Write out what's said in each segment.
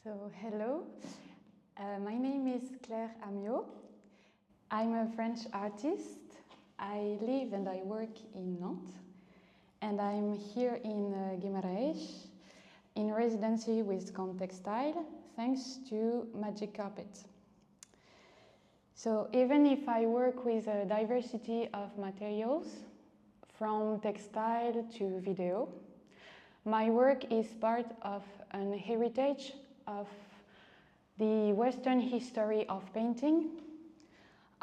So, hello, my name is Claire Amiot. I'm a French artist. I live and I work in Nantes, and I'm here in Guimarães in residency with Contextile, thanks to Magic Carpet. So, even if I work with a diversity of materials, from textile to video, my work is part of an heritage of the Western history of painting.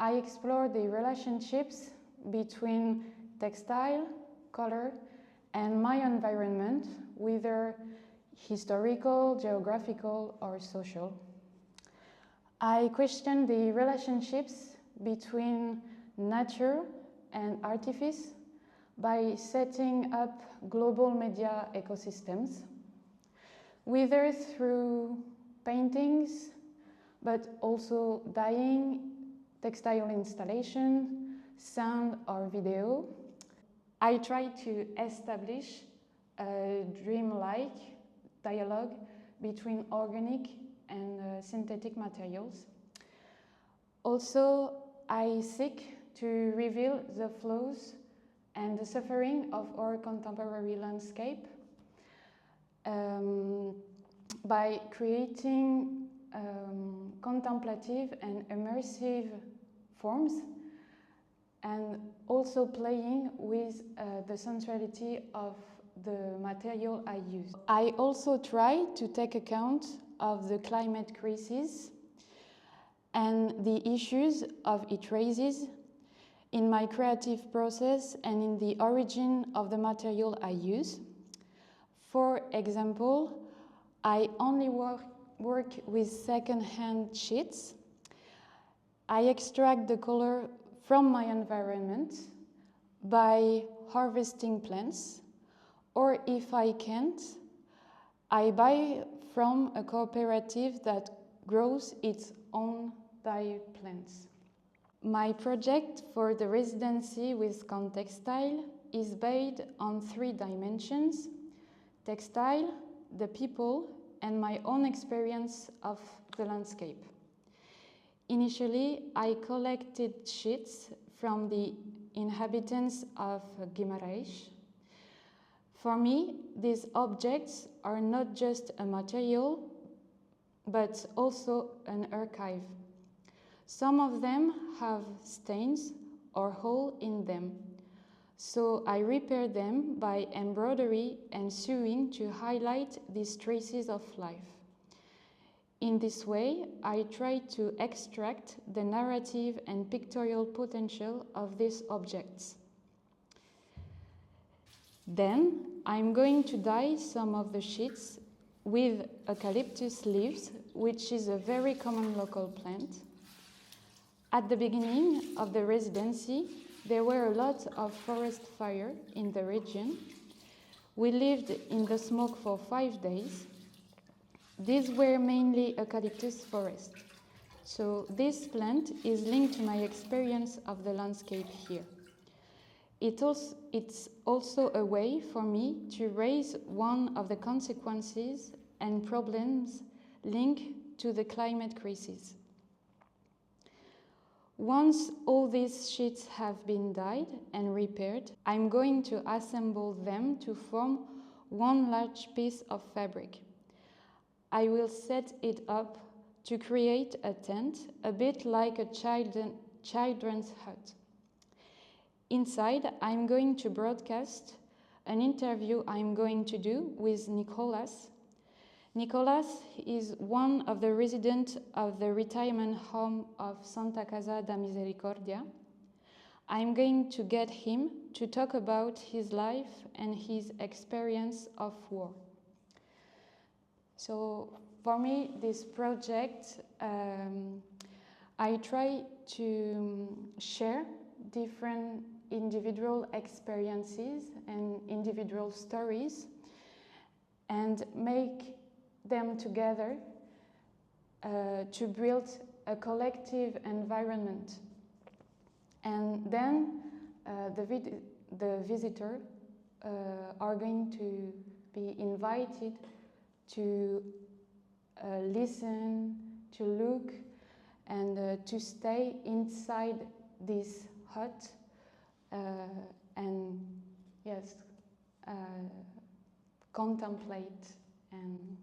I explore the relationships between textile, color, and my environment, whether historical, geographical, or social. I question the relationships between nature and artifice by setting up global media ecosystems, whether through paintings, but also dyeing, textile installation, sound or video. I try to establish a dreamlike dialogue between organic and synthetic materials. Also, I seek to reveal the flaws and the suffering of our contemporary landscape by creating contemplative and immersive forms, and also playing with the sensuality of the material I use. I also try to take account of the climate crisis and the issues of it raises in my creative process and in the origin of the material I use. For example, I only work with second-hand sheets. I extract the color from my environment by harvesting plants, or if I can't, I buy from a cooperative that grows its own dye plants. My project for the residency with Contextile is based on 3 dimensions: textile, the people, and my own experience of the landscape. Initially, I collected sheets from the inhabitants of Guimarães. For me, these objects are not just a material, but also an archive. Some of them have stains or holes in them, so I repair them by embroidery and sewing to highlight these traces of life. In this way, I try to extract the narrative and pictorial potential of these objects. Then, I'm going to dye some of the sheets with eucalyptus leaves, which is a very common local plant. At the beginning of the residency, there were a lot of forest fire in the region. We lived in the smoke for 5 days. These were mainly eucalyptus forest. So this plant is linked to my experience of the landscape here. It's also a way for me to raise one of the consequences and problems linked to the climate crisis. Once all these sheets have been dyed and repaired, I'm going to assemble them to form one large piece of fabric. I will set it up to create a tent, a bit like a children's hut. Inside, I'm going to broadcast an interview I'm going to do with Nicolas. Nicolas is one of the residents of the retirement home of Santa Casa da Misericordia. I'm going to get him to talk about his life and his experience of war. So for me, this project, I try to share different individual experiences and individual stories and make them together to build a collective environment. And then the visitor are going to be invited to listen, to look, and to stay inside this hut and yes, contemplate and